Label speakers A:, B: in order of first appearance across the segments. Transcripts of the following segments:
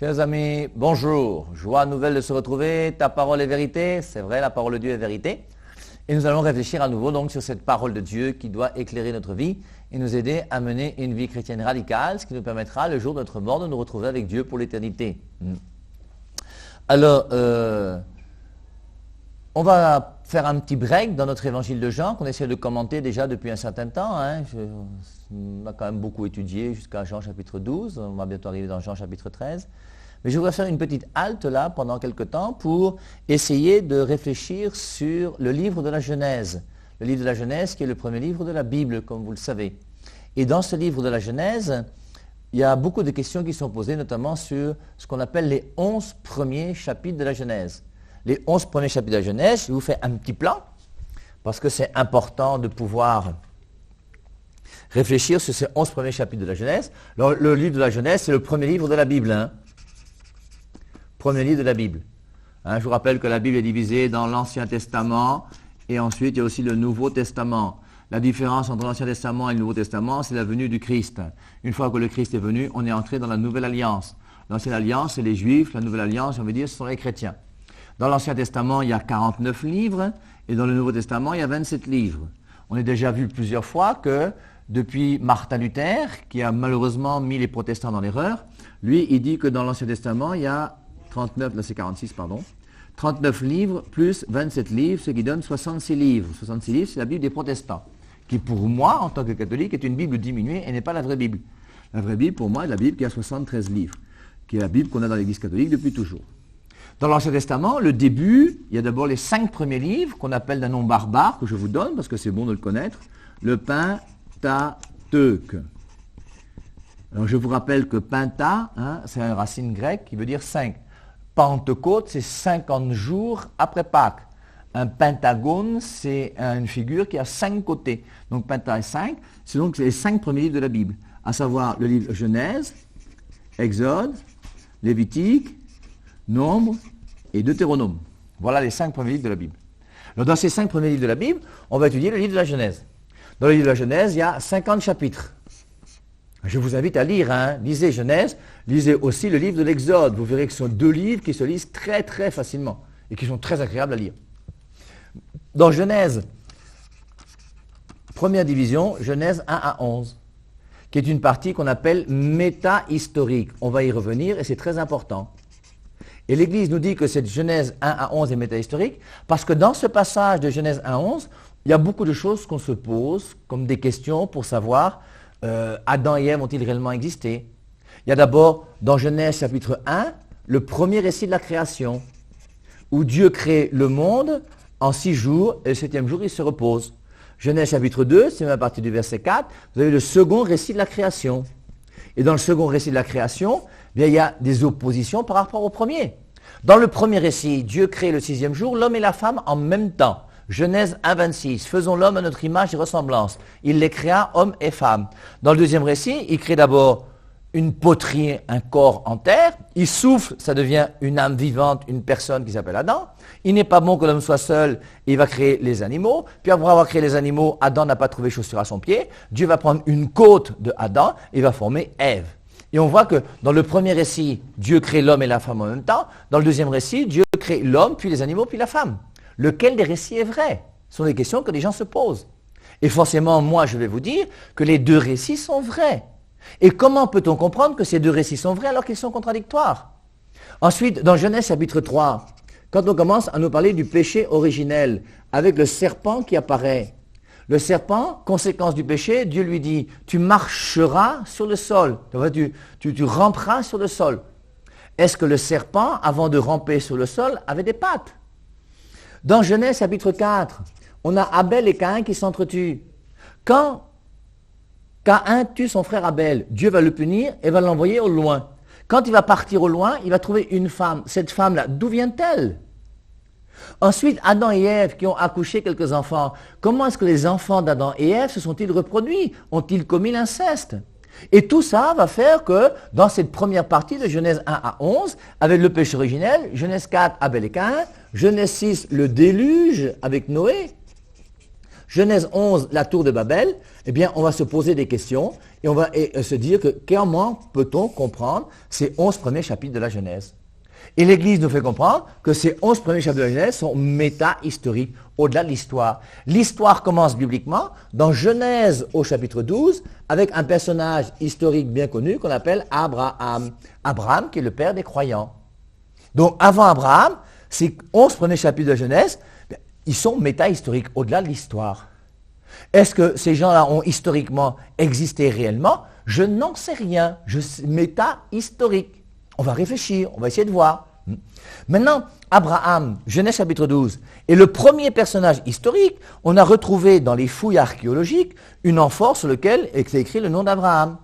A: Chers amis, bonjour. Joie nouvelle de se retrouver. Ta parole est vérité. C'est vrai, la parole de Dieu est vérité. Et nous allons réfléchir à nouveau donc sur cette parole de Dieu qui doit éclairer notre vie et nous aider à mener une vie chrétienne radicale, ce qui nous permettra le jour de notre mort de nous retrouver avec Dieu pour l'éternité. Alors, on va faire un petit break dans notre évangile de Jean qu'on essaie de commenter déjà depuis un certain temps. On a quand même beaucoup étudié jusqu'à Jean chapitre 12. On va bientôt arriver dans Jean chapitre 13. Mais je voudrais faire une petite halte là pendant quelques temps pour essayer de réfléchir sur le livre de la Genèse. Le livre de la Genèse qui est le premier livre de la Bible, comme vous le savez. Et dans ce livre de la Genèse, il y a beaucoup de questions qui sont posées, notamment sur ce qu'on appelle les 11 premiers chapitres de la Genèse. Les 11 premiers chapitres de la Genèse, je vous fais un petit plan, parce que c'est important de pouvoir réfléchir sur ces 11 premiers chapitres de la Genèse. Alors, le livre de la Genèse, c'est le premier livre de la Bible. Premier livre de la Bible. Je vous rappelle que la Bible est divisée dans l'Ancien Testament, et ensuite il y a aussi le Nouveau Testament. La différence entre l'Ancien Testament et le Nouveau Testament, c'est la venue du Christ. Une fois que le Christ est venu, on est entré dans la Nouvelle Alliance. L'Ancienne Alliance, c'est les Juifs, la Nouvelle Alliance, on veut dire, ce sont les chrétiens. Dans l'Ancien Testament, il y a 49 livres, et dans le Nouveau Testament, il y a 27 livres. On a déjà vu plusieurs fois que, depuis Martin Luther, qui a malheureusement mis les protestants dans l'erreur, lui, il dit que dans l'Ancien Testament, il y a 39 livres plus 27 livres, ce qui donne 66 livres. 66 livres, c'est la Bible des protestants, qui pour moi, en tant que catholique, est une Bible diminuée et n'est pas la vraie Bible. La vraie Bible, pour moi, est la Bible qui a 73 livres, qui est la Bible qu'on a dans l'Église catholique depuis toujours. Dans l'Ancien Testament, le début, il y a d'abord les 5 premiers livres qu'on appelle d'un nom barbare, que je vous donne parce que c'est bon de le connaître, le Pentateuque. Alors je vous rappelle que Penta, c'est une racine grecque qui veut dire 5. Pentecôte, c'est 50 jours après Pâques. Un pentagone, c'est une figure qui a 5 côtés. Donc Penta est 5, c'est donc les 5 premiers livres de la Bible, à savoir le livre Genèse, Exode, Lévitique, Nombre et Deutéronome. Voilà les 5 premiers livres de la Bible. Alors dans ces 5 premiers livres de la Bible, on va étudier le livre de la Genèse. Dans le livre de la Genèse, il y a 50 chapitres. Je vous invite à lire, lisez Genèse, lisez aussi le livre de l'Exode. Vous verrez que ce sont 2 livres qui se lisent très très facilement et qui sont très agréables à lire. Dans Genèse, première division, Genèse 1 à 11, qui est une partie qu'on appelle méta-historique. On va y revenir et c'est très important. Et l'Église nous dit que cette Genèse 1 à 11 est métahistorique parce que dans ce passage de Genèse 1 à 11, il y a beaucoup de choses qu'on se pose comme des questions pour savoir Adam et Ève ont-ils réellement existé. Il y a d'abord dans Genèse chapitre 1 le premier récit de la création où Dieu crée le monde en 6 jours et le 7e jour il se repose. Genèse chapitre 2, c'est même à partir du verset 4, vous avez le second récit de la création. Et dans le second récit de la création, bien, il y a des oppositions par rapport au premier. Dans le premier récit, Dieu crée le 6e jour, l'homme et la femme en même temps. Genèse 1, 26, faisons l'homme à notre image et ressemblance. Il les créa, hommes et femmes. Dans le deuxième récit, il crée d'abord une poterie, un corps en terre. Il souffle, ça devient une âme vivante, une personne qui s'appelle Adam. Il n'est pas bon que l'homme soit seul, il va créer les animaux. Puis après avoir créé les animaux, Adam n'a pas trouvé chaussure à son pied. Dieu va prendre une côte de Adam et va former Ève. Et on voit que dans le premier récit, Dieu crée l'homme et la femme en même temps. Dans le deuxième récit, Dieu crée l'homme, puis les animaux, puis la femme. Lequel des récits est vrai? Ce sont des questions que les gens se posent. Et forcément, moi, je vais vous dire que les 2 récits sont vrais. Et comment peut-on comprendre que ces 2 récits sont vrais alors qu'ils sont contradictoires? Ensuite, dans Genèse chapitre 3, quand on commence à nous parler du péché originel, avec le serpent qui apparaît, le serpent, conséquence du péché, Dieu lui dit, tu marcheras sur le sol, tu ramperas sur le sol. Est-ce que le serpent, avant de ramper sur le sol, avait des pattes? Dans Genèse chapitre 4, on a Abel et Caïn qui s'entretuent. Quand Caïn tue son frère Abel, Dieu va le punir et va l'envoyer au loin. Quand il va partir au loin, il va trouver une femme. Cette femme-là, d'où vient-elle? Ensuite, Adam et Ève qui ont accouché quelques enfants. Comment est-ce que les enfants d'Adam et Ève se sont-ils reproduits? Ont-ils commis l'inceste? Et tout ça va faire que dans cette première partie de Genèse 1 à 11, avec le péché originel, Genèse 4, Abel et Caïn, Genèse 6, le déluge avec Noé, Genèse 11, la tour de Babel, eh bien, on va se poser des questions et on va se dire que comment peut-on comprendre ces 11 premiers chapitres de la Genèse. Et l'Église nous fait comprendre que ces 11 premiers chapitres de la Genèse sont méta-historiques, au-delà de l'histoire. L'histoire commence bibliquement dans Genèse au chapitre 12 avec un personnage historique bien connu qu'on appelle Abraham. Abraham qui est le père des croyants. Donc avant Abraham, ces 11 premiers chapitres de la Genèse, ils sont méta-historiques, au-delà de l'histoire. Est-ce que ces gens-là ont historiquement existé réellement? Je n'en sais rien. Méta-historique. On va réfléchir, on va essayer de voir. Maintenant, Abraham, Genèse chapitre 12, est le premier personnage historique. On a retrouvé dans les fouilles archéologiques une amphore sur laquelle est écrit le nom d'Abraham.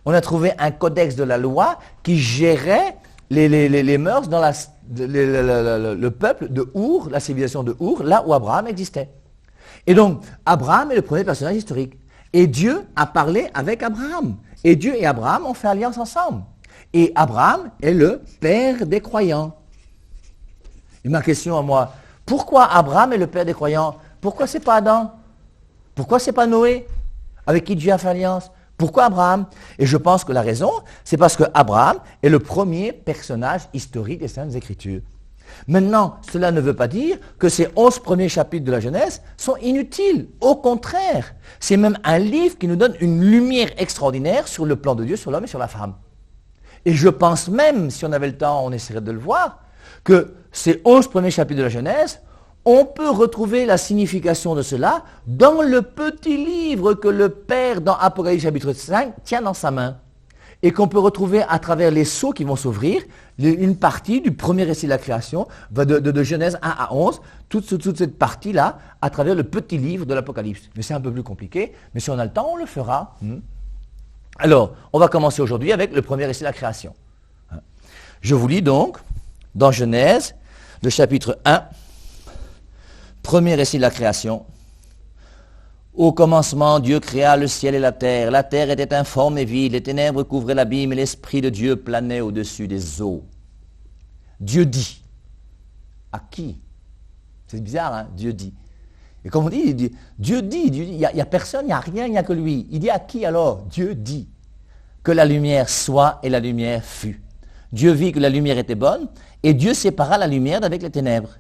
A: On a trouvé un codex de la loi qui gérait les mœurs dans le peuple de Our, la civilisation de Our, là où Abraham existait. Et donc, Abraham est le premier personnage historique. Et Dieu a parlé avec Abraham. Et Dieu et Abraham ont fait alliance ensemble. Et Abraham est le père des croyants. Et ma question à moi, pourquoi Abraham est le père des croyants? Pourquoi c'est pas Adam? Pourquoi c'est pas Noé, avec qui Dieu a fait alliance? Pourquoi Abraham? Et je pense que la raison, c'est parce que Abraham est le premier personnage historique des Saintes Écritures. Maintenant, cela ne veut pas dire que ces 11 premiers chapitres de la Genèse sont inutiles. Au contraire, c'est même un livre qui nous donne une lumière extraordinaire sur le plan de Dieu, sur l'homme et sur la femme. Et je pense même, si on avait le temps, on essaierait de le voir, que ces 11 premiers chapitres de la Genèse, on peut retrouver la signification de cela dans le petit livre que le Père, dans Apocalypse chapitre 5, tient dans sa main. Et qu'on peut retrouver à travers les sceaux qui vont s'ouvrir, une partie du premier récit de la création, de Genèse 1 à 11, toute cette partie-là, à travers le petit livre de l'Apocalypse. Mais c'est un peu plus compliqué, mais si on a le temps, on le fera. Alors, on va commencer aujourd'hui avec le premier récit de la création. Je vous lis donc, dans Genèse, le chapitre 1, premier récit de la création. Au commencement, Dieu créa le ciel et la terre. La terre était informe et vide, les ténèbres couvraient l'abîme et l'Esprit de Dieu planait au-dessus des eaux. Dieu dit. À qui? C'est bizarre, hein? Dieu dit. Et comme on dit, Dieu dit, il n'y a personne, il n'y a rien, il n'y a que lui. Il dit à qui alors? Dieu dit que la lumière soit et la lumière fut. Dieu vit que la lumière était bonne et Dieu sépara la lumière d'avec les ténèbres.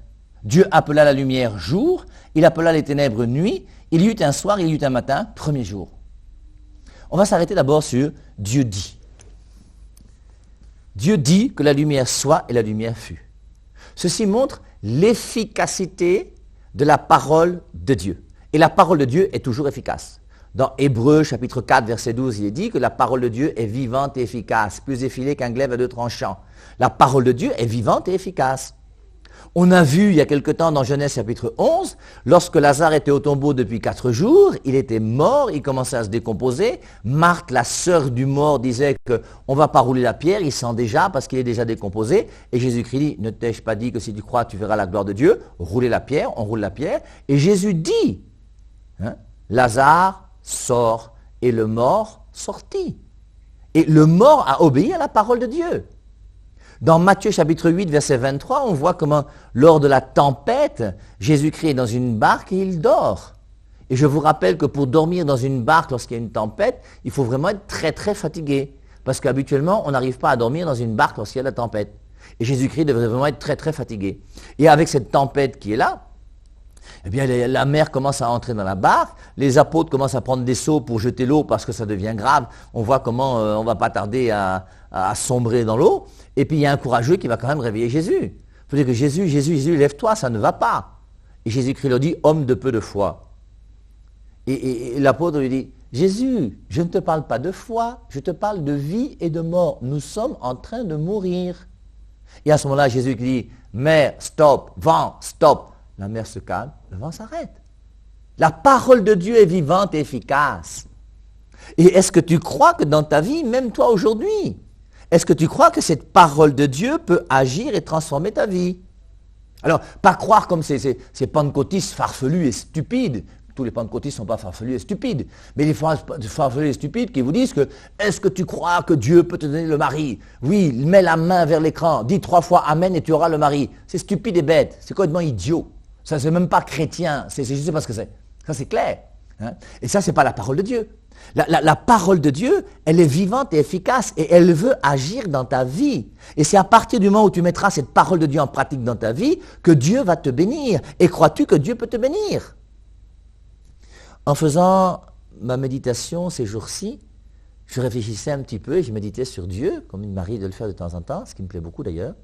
A: Dieu appela la lumière jour, il appela les ténèbres nuit, il y eut un soir, il y eut un matin, premier jour. On va s'arrêter d'abord sur Dieu dit. Dieu dit que la lumière soit et la lumière fut. Ceci montre l'efficacité de la parole de Dieu. Et la parole de Dieu est toujours efficace. Dans Hébreux chapitre 4, verset 12, il est dit que la parole de Dieu est vivante et efficace, plus effilée qu'un glaive à deux tranchants. La parole de Dieu est vivante et efficace. On a vu il y a quelque temps dans Genèse chapitre 11, lorsque Lazare était au tombeau depuis 4 jours, il était mort, il commençait à se décomposer. Marthe, la sœur du mort, disait qu'on ne va pas rouler la pierre, il sent déjà parce qu'il est déjà décomposé. Et Jésus-Christ dit, ne t'ai-je pas dit que si tu crois, tu verras la gloire de Dieu? Roulez la pierre, on roule la pierre. Et Jésus dit, Lazare sort et le mort sortit. Et le mort a obéi à la parole de Dieu. Dans Matthieu chapitre 8, verset 23, on voit comment, lors de la tempête, Jésus-Christ est dans une barque et il dort. Et je vous rappelle que pour dormir dans une barque lorsqu'il y a une tempête, il faut vraiment être très très fatigué. Parce qu'habituellement, on n'arrive pas à dormir dans une barque lorsqu'il y a la tempête. Et Jésus-Christ devrait vraiment être très très fatigué. Et avec cette tempête qui est là, eh bien la mer commence à entrer dans la barque, les apôtres commencent à prendre des seaux pour jeter l'eau parce que ça devient grave. On voit comment on ne va pas tarder à sombrer dans l'eau. Et puis il y a un courageux qui va quand même réveiller Jésus. Il faut dire que Jésus, lève-toi, ça ne va pas. Et Jésus-Christ leur dit, homme de peu de foi. Et l'apôtre lui dit, Jésus, je ne te parle pas de foi, je te parle de vie et de mort. Nous sommes en train de mourir. Et à ce moment-là, Jésus dit, mer, stop, vent, stop. La mer se calme, le vent s'arrête. La parole de Dieu est vivante et efficace. Et est-ce que tu crois que dans ta vie, même toi aujourd'hui, est-ce que tu crois que cette parole de Dieu peut agir et transformer ta vie? Alors, pas croire comme ces pentecôtistes farfelus et stupides. Tous les pentecôtistes ne sont pas farfelus et stupides. Mais les farfelus et stupides qui vous disent que est-ce que tu crois que Dieu peut te donner le mari? Oui, mets la main vers l'écran, dis 3 fois Amen et tu auras le mari. C'est stupide et bête, c'est complètement idiot. Ça, c'est même pas chrétien, je ne sais pas ce que c'est. Ça, c'est clair. Hein. Et ça, ce n'est pas la parole de Dieu. La parole de Dieu, elle est vivante et efficace et elle veut agir dans ta vie. Et c'est à partir du moment où tu mettras cette parole de Dieu en pratique dans ta vie que Dieu va te bénir. Et crois-tu que Dieu peut te bénir? En faisant ma méditation ces jours-ci, je réfléchissais un petit peu et je méditais sur Dieu, comme il m'arrive de le faire de temps en temps, ce qui me plaît beaucoup d'ailleurs.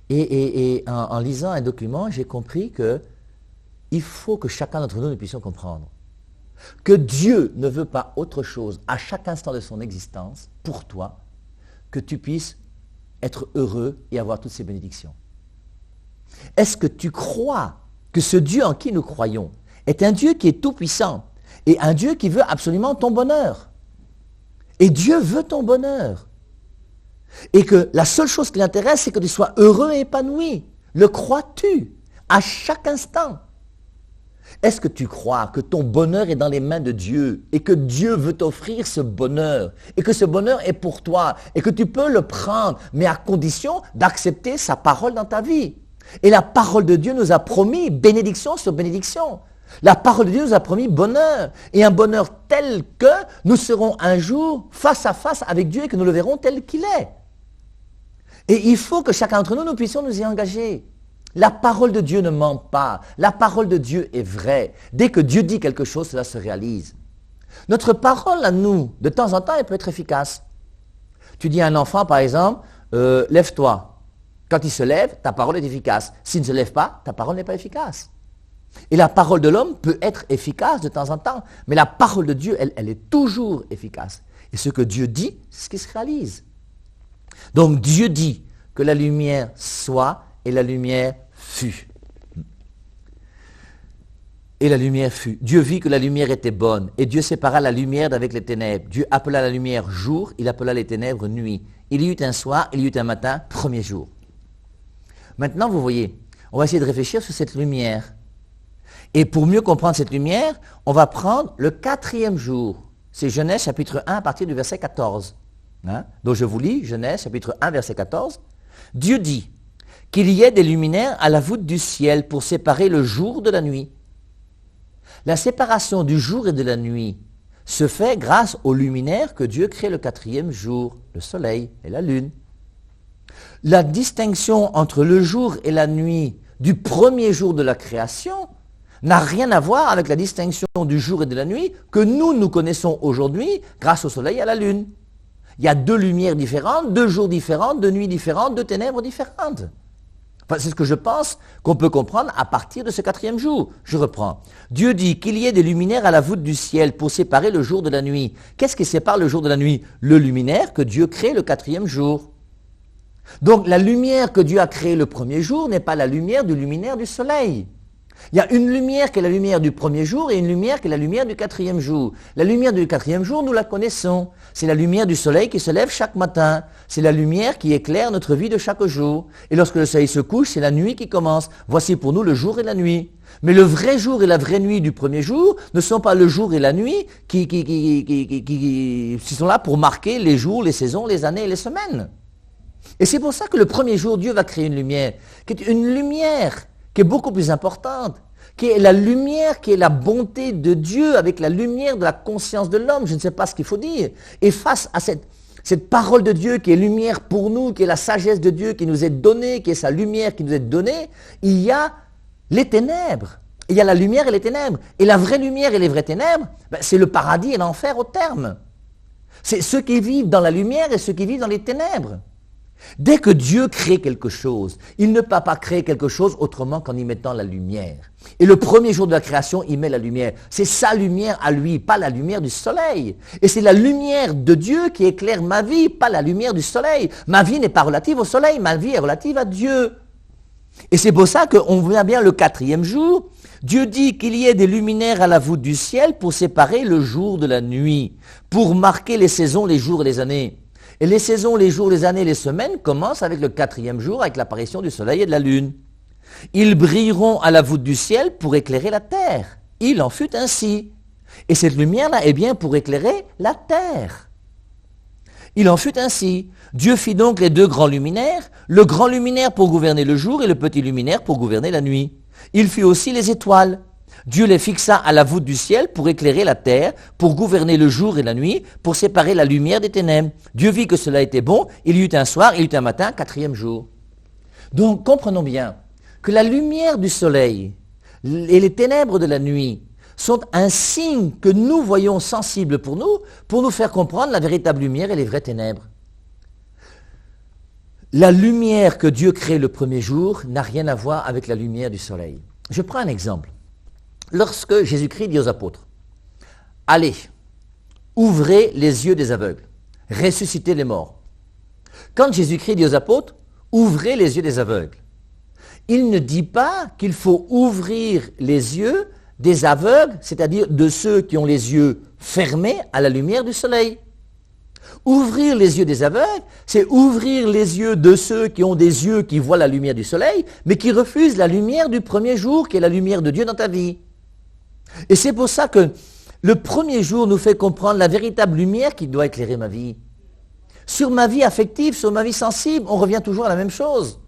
A: Et en lisant un document, j'ai compris qu'il faut que chacun d'entre nous puissions comprendre que Dieu ne veut pas autre chose à chaque instant de son existence pour toi que tu puisses être heureux et avoir toutes ces bénédictions. Est-ce que tu crois que ce Dieu en qui nous croyons est un Dieu qui est tout-puissant et un Dieu qui veut absolument ton bonheur? Et Dieu veut ton bonheur. Et que la seule chose qui l'intéresse, c'est que tu sois heureux et épanoui. Le crois-tu à chaque instant? Est-ce que tu crois que ton bonheur est dans les mains de Dieu et que Dieu veut t'offrir ce bonheur et que ce bonheur est pour toi et que tu peux le prendre, mais à condition d'accepter sa parole dans ta vie? Et la parole de Dieu nous a promis bénédiction sur bénédiction. La parole de Dieu nous a promis bonheur, et un bonheur tel que nous serons un jour face à face avec Dieu et que nous le verrons tel qu'il est. Et il faut que chacun d'entre nous, nous puissions nous y engager. La parole de Dieu ne ment pas. La parole de Dieu est vraie. Dès que Dieu dit quelque chose, cela se réalise. Notre parole à nous, de temps en temps, elle peut être efficace. Tu dis à un enfant, par exemple, lève-toi. Quand il se lève, ta parole est efficace. S'il ne se lève pas, ta parole n'est pas efficace. Et la parole de l'homme peut être efficace de temps en temps, mais la parole de Dieu, elle est toujours efficace. Et ce que Dieu dit, c'est ce qui se réalise. Donc Dieu dit que la lumière soit, et la lumière fut. Et la lumière fut. Dieu vit que la lumière était bonne, et Dieu sépara la lumière d'avec les ténèbres. Dieu appela la lumière jour, il appela les ténèbres nuit. Il y eut un soir, il y eut un matin, premier jour. Maintenant, vous voyez, on va essayer de réfléchir sur cette lumière. Et pour mieux comprendre cette lumière, on va prendre le 4e jour. C'est Genèse chapitre 1 à partir du verset 14. Hein? Donc je vous lis Genèse chapitre 1 verset 14. Dieu dit qu'il y ait des luminaires à la voûte du ciel pour séparer le jour de la nuit. La séparation du jour et de la nuit se fait grâce aux luminaires que Dieu crée le 4e jour, le soleil et la lune. La distinction entre le jour et la nuit du premier jour de la création n'a rien à voir avec la distinction du jour et de la nuit que nous connaissons aujourd'hui grâce au soleil et à la lune. Il y a 2 lumières différentes, 2 jours différents, 2 nuits différentes, 2 ténèbres différentes. Enfin, c'est ce que je pense qu'on peut comprendre à partir de ce 4e jour. Je reprends. Dieu dit qu'il y ait des luminaires à la voûte du ciel pour séparer le jour de la nuit. Qu'est-ce qui sépare le jour de la nuit? Le luminaire que Dieu crée le 4e jour. Donc la lumière que Dieu a créée le premier jour n'est pas la lumière du luminaire du soleil. Il y a une lumière qui est la lumière du premier jour et une lumière qui est la lumière du 4e jour. La lumière du 4e jour, nous la connaissons. C'est la lumière du soleil qui se lève chaque matin. C'est la lumière qui éclaire notre vie de chaque jour. Et lorsque le soleil se couche, c'est la nuit qui commence. Voici pour nous le jour et la nuit. Mais le vrai jour et la vraie nuit du premier jour ne sont pas le jour et la nuit qui sont là pour marquer les jours, les saisons, les années et les semaines. Et c'est pour ça que le premier jour, Dieu va créer une lumière, qui est une lumière qui est beaucoup plus importante, qui est la lumière, qui est la bonté de Dieu avec la lumière de la conscience de l'homme. Je ne sais pas ce qu'il faut dire. Et face à cette parole de Dieu qui est lumière pour nous, qui est la sagesse de Dieu qui nous est donnée, qui est sa lumière qui nous est donnée, il y a les ténèbres. Il y a la lumière et les ténèbres. Et la vraie lumière et les vraies ténèbres, c'est le paradis et l'enfer au terme. C'est ceux qui vivent dans la lumière et ceux qui vivent dans les ténèbres. Dès que Dieu crée quelque chose, il ne peut pas créer quelque chose autrement qu'en y mettant la lumière. Et le premier jour de la création, il met la lumière. C'est sa lumière à lui, pas la lumière du soleil. Et c'est la lumière de Dieu qui éclaire ma vie, pas la lumière du soleil. Ma vie n'est pas relative au soleil, ma vie est relative à Dieu. Et c'est pour ça qu'on voit bien le 4e jour. Dieu dit qu'il y ait des luminaires à la voûte du ciel pour séparer le jour de la nuit, pour marquer les saisons, les jours et les années. Et les saisons, les jours, les années, les semaines commencent avec le 4e jour, avec l'apparition du soleil et de la lune. Ils brilleront à la voûte du ciel pour éclairer la terre. Il en fut ainsi. Et cette lumière-là est bien pour éclairer la terre. Il en fut ainsi. Dieu fit donc les 2 grands luminaires, le grand luminaire pour gouverner le jour et le petit luminaire pour gouverner la nuit. Il fit aussi les étoiles. Dieu les fixa à la voûte du ciel pour éclairer la terre, pour gouverner le jour et la nuit, pour séparer la lumière des ténèbres. Dieu vit que cela était bon, il y eut un soir, il y eut un matin, quatrième jour. Donc comprenons bien que la lumière du soleil et les ténèbres de la nuit sont un signe que nous voyons sensible pour nous faire comprendre la véritable lumière et les vraies ténèbres. La lumière que Dieu crée le premier jour n'a rien à voir avec la lumière du soleil. Je prends un exemple. Lorsque Jésus-Christ dit aux apôtres, « Allez, ouvrez les yeux des aveugles, ressuscitez les morts. » Quand Jésus-Christ dit aux apôtres, « Ouvrez les yeux des aveugles », il ne dit pas qu'il faut ouvrir les yeux des aveugles, c'est-à-dire de ceux qui ont les yeux fermés à la lumière du soleil. Ouvrir les yeux des aveugles, c'est ouvrir les yeux de ceux qui ont des yeux qui voient la lumière du soleil, mais qui refusent la lumière du premier jour, qui est la lumière de Dieu dans ta vie. Et c'est pour ça que le premier jour nous fait comprendre la véritable lumière qui doit éclairer ma vie. Sur ma vie affective, sur ma vie sensible, on revient toujours à la même chose.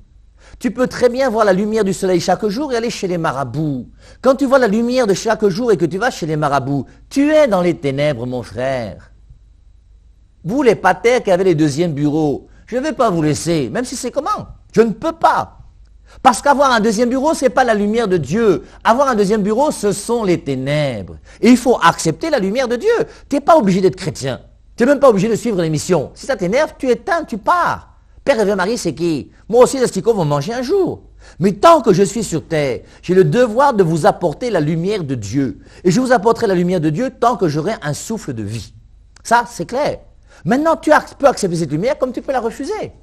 A: Tu peux très bien voir la lumière du soleil chaque jour et aller chez les marabouts. Quand tu vois la lumière de chaque jour et que tu vas chez les marabouts, tu es dans les ténèbres, mon frère. Vous, les patères qui avez les deuxièmes bureaux, je ne vais pas vous laisser, même si c'est comment. Je ne peux pas. Parce qu'avoir un deuxième bureau, ce n'est pas la lumière de Dieu. Avoir un deuxième bureau, ce sont les ténèbres. Et il faut accepter la lumière de Dieu. Tu n'es pas obligé d'être chrétien. Tu n'es même pas obligé de suivre l'émission. Si ça t'énerve, tu éteins, tu pars. Père et Marie, c'est qui? Moi aussi, les asticots vont manger un jour. Mais tant que je suis sur terre, j'ai le devoir de vous apporter la lumière de Dieu. Et je vous apporterai la lumière de Dieu tant que j'aurai un souffle de vie. Ça, c'est clair. Maintenant, tu peux accepter cette lumière comme tu peux la refuser.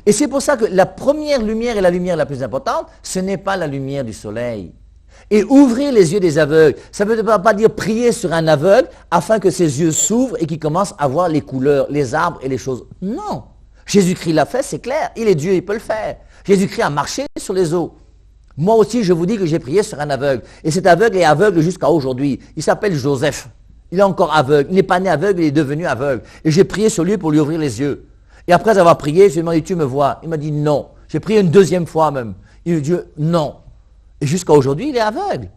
A: Et c'est pour ça que la première lumière est la lumière la plus importante, ce n'est pas la lumière du soleil. Et ouvrir les yeux des aveugles, ça ne veut pas dire prier sur un aveugle afin que ses yeux s'ouvrent et qu'il commence à voir les couleurs, les arbres et les choses. Non. Jésus-Christ l'a fait, c'est clair. Il est Dieu, il peut le faire. Jésus-Christ a marché sur les eaux. Moi aussi, je vous dis que j'ai prié sur un aveugle. Et cet aveugle est aveugle jusqu'à aujourd'hui. Il s'appelle Joseph. Il est encore aveugle. Il n'est pas né aveugle, il est devenu aveugle. Et j'ai prié sur lui pour lui ouvrir les yeux. Et après avoir prié, je lui ai demandé, tu me vois? Il m'a dit non. J'ai prié une deuxième fois même. Il m'a dit non. Et jusqu'à aujourd'hui, il est aveugle.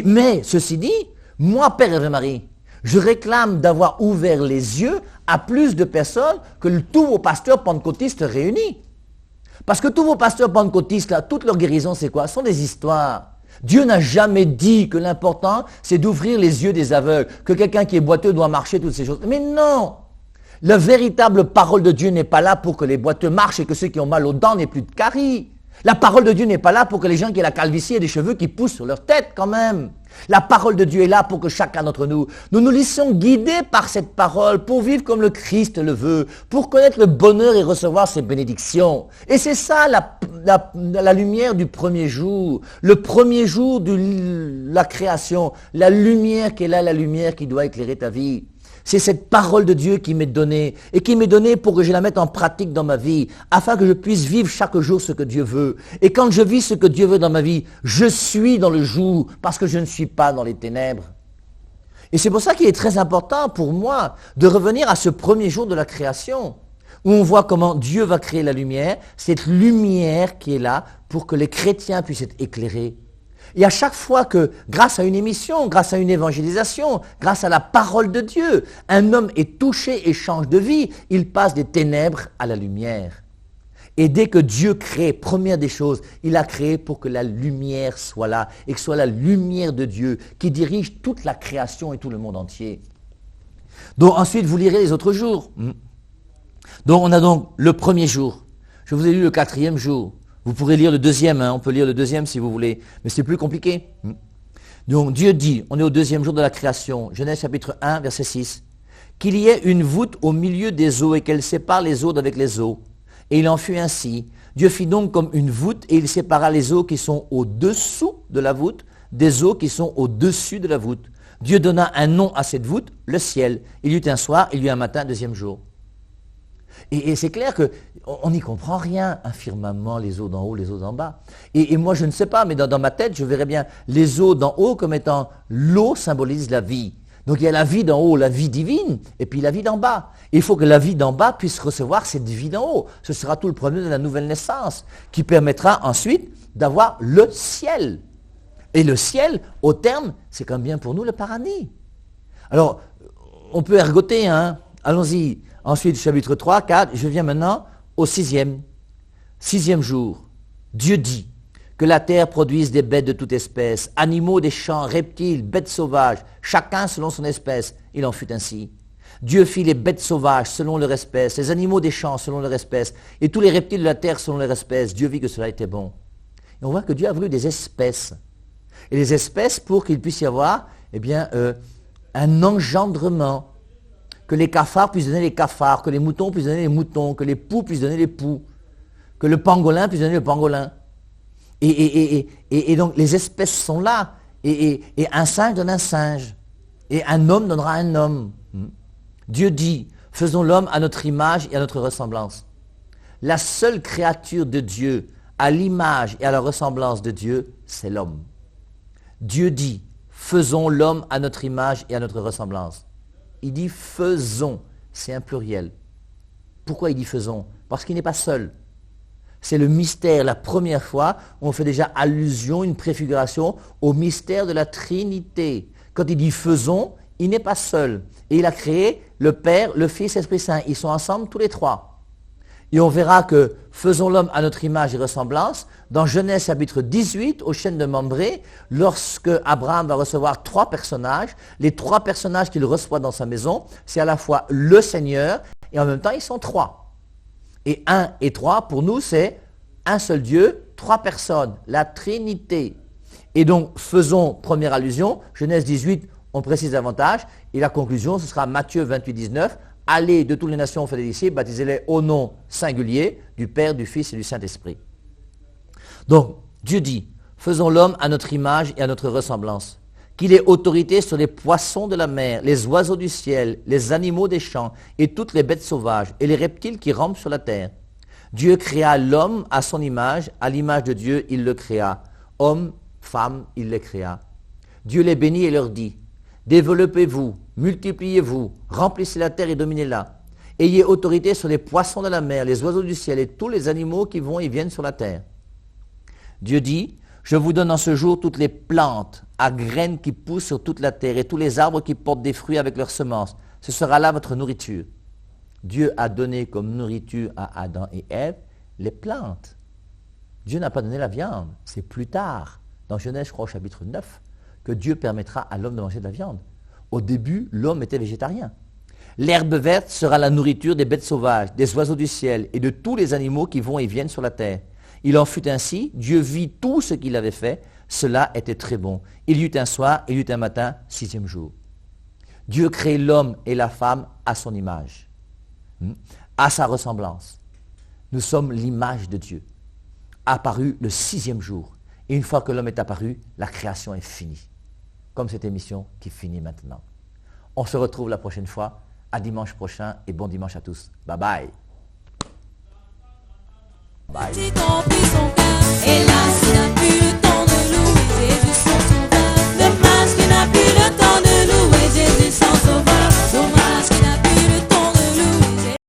A: Mais, ceci dit, moi, Père et Marie, je réclame d'avoir ouvert les yeux à plus de personnes que tous vos pasteurs pentecôtistes réunis. Parce que tous vos pasteurs pentecôtistes, là, toute leur guérison, c'est quoi? Ce sont des histoires. Dieu n'a jamais dit que l'important, c'est d'ouvrir les yeux des aveugles, que quelqu'un qui est boiteux doit marcher, toutes ces choses. Mais non! La véritable parole de Dieu n'est pas là pour que les boiteux marchent et que ceux qui ont mal aux dents n'aient plus de caries. La parole de Dieu n'est pas là pour que les gens qui ont la calvitie aient des cheveux qui poussent sur leur tête quand même. La parole de Dieu est là pour que chacun d'entre nous nous laissions guider par cette parole pour vivre comme le Christ le veut, pour connaître le bonheur et recevoir ses bénédictions. Et c'est ça la lumière du premier jour, le premier jour de la création, la lumière qui est là, la lumière qui doit éclairer ta vie. C'est cette parole de Dieu qui m'est donnée et qui m'est donnée pour que je la mette en pratique dans ma vie, afin que je puisse vivre chaque jour ce que Dieu veut. Et quand je vis ce que Dieu veut dans ma vie, je suis dans le jour parce que je ne suis pas dans les ténèbres. Et c'est pour ça qu'il est très important pour moi de revenir à ce premier jour de la création, où on voit comment Dieu va créer la lumière, cette lumière qui est là pour que les chrétiens puissent être éclairés. Et à chaque fois que, grâce à une émission, grâce à une évangélisation, grâce à la parole de Dieu, un homme est touché et change de vie, il passe des ténèbres à la lumière. Et dès que Dieu crée, première des choses, il a créé pour que la lumière soit là, et que ce soit la lumière de Dieu qui dirige toute la création et tout le monde entier. Donc ensuite, vous lirez les autres jours. Donc on a donc le premier jour. Je vous ai lu le quatrième jour. Vous pourrez lire le deuxième, on peut lire le deuxième si vous voulez, mais c'est plus compliqué. Donc Dieu dit, on est au deuxième jour de la création, Genèse chapitre 1, verset 6, qu'il y ait une voûte au milieu des eaux et qu'elle sépare les eaux d'avec les eaux. Et il en fut ainsi. Dieu fit donc comme une voûte et il sépara les eaux qui sont au-dessous de la voûte des eaux qui sont au-dessus de la voûte. Dieu donna un nom à cette voûte, le ciel. Il y eut un soir, il y eut un matin, deuxième jour. Et c'est clair qu'on n'y comprend rien, un firmament, les eaux d'en haut, les eaux d'en bas. Et moi, je ne sais pas, mais dans ma tête, je verrais bien les eaux d'en haut comme étant l'eau symbolise la vie. Donc il y a la vie d'en haut, la vie divine, et puis la vie d'en bas. Et il faut que la vie d'en bas puisse recevoir cette vie d'en haut. Ce sera tout le problème de la nouvelle naissance, qui permettra ensuite d'avoir le ciel. Et le ciel, au terme, c'est comme bien pour nous le paradis. Alors, on peut ergoter, hein. Allons-y. Ensuite, chapitre 3, 4, je viens maintenant au sixième jour. Dieu dit que la terre produise des bêtes de toute espèce, animaux des champs, reptiles, bêtes sauvages, chacun selon son espèce. Il en fut ainsi. Dieu fit les bêtes sauvages selon leur espèce, les animaux des champs selon leur espèce, et tous les reptiles de la terre selon leur espèce. Dieu vit que cela était bon. Et on voit que Dieu a voulu des espèces. Et les espèces pour qu'il puisse y avoir un engendrement. Que les cafards puissent donner les cafards, que les moutons puissent donner les moutons, que les poux puissent donner les poux, que le pangolin puisse donner le pangolin. Et donc les espèces sont là. Et un singe donne un singe. Et un homme donnera un homme. Dieu dit, faisons l'homme à notre image et à notre ressemblance. La seule créature de Dieu, à l'image et à la ressemblance de Dieu, c'est l'homme. Dieu dit, faisons l'homme à notre image et à notre ressemblance. Il dit faisons, c'est un pluriel. Pourquoi il dit faisons? Parce qu'il n'est pas seul. C'est le mystère, la première fois, on fait déjà allusion, une préfiguration au mystère de la Trinité. Quand il dit faisons, il n'est pas seul. Et il a créé le Père, le Fils, l'Esprit Saint. Ils sont ensemble tous les trois. Et on verra que faisons l'homme à notre image et ressemblance. Dans Genèse chapitre 18, au chêne de Mambré, lorsque Abraham va recevoir 3 personnages, les 3 personnages qu'il reçoit dans sa maison, c'est à la fois le Seigneur et en même temps ils sont 3. Et 1 et 3, pour nous, c'est un seul Dieu, 3 personnes, la Trinité. Et donc, faisons première allusion, Genèse 18, on précise davantage, et la conclusion, ce sera Matthieu 28, 19, allez de toutes les nations, faites des disciples, baptisez-les au nom singulier du Père, du Fils et du Saint-Esprit. Donc, Dieu dit, faisons l'homme à notre image et à notre ressemblance, qu'il ait autorité sur les poissons de la mer, les oiseaux du ciel, les animaux des champs et toutes les bêtes sauvages et les reptiles qui rampent sur la terre. Dieu créa l'homme à son image, à l'image de Dieu, il le créa. Homme, femme, il les créa. Dieu les bénit et leur dit, développez-vous, multipliez-vous, remplissez la terre et dominez-la. Ayez autorité sur les poissons de la mer, les oiseaux du ciel et tous les animaux qui vont et viennent sur la terre. Dieu dit, je vous donne en ce jour toutes les plantes à graines qui poussent sur toute la terre et tous les arbres qui portent des fruits avec leurs semences. Ce sera là votre nourriture. Dieu a donné comme nourriture à Adam et Ève les plantes. Dieu n'a pas donné la viande. C'est plus tard, dans Genèse, je crois, au chapitre 9, que Dieu permettra à l'homme de manger de la viande. Au début, l'homme était végétarien. L'herbe verte sera la nourriture des bêtes sauvages, des oiseaux du ciel et de tous les animaux qui vont et viennent sur la terre. Il en fut ainsi, Dieu vit tout ce qu'il avait fait, cela était très bon. Il y eut un soir, il y eut un matin, 6e jour. Dieu crée l'homme et la femme à son image, à sa ressemblance. Nous sommes l'image de Dieu, apparu le 6e jour. Et une fois que l'homme est apparu, la création est finie. Comme cette émission qui finit maintenant. On se retrouve la prochaine fois, à dimanche prochain et bon dimanche à tous. Bye bye. Bye.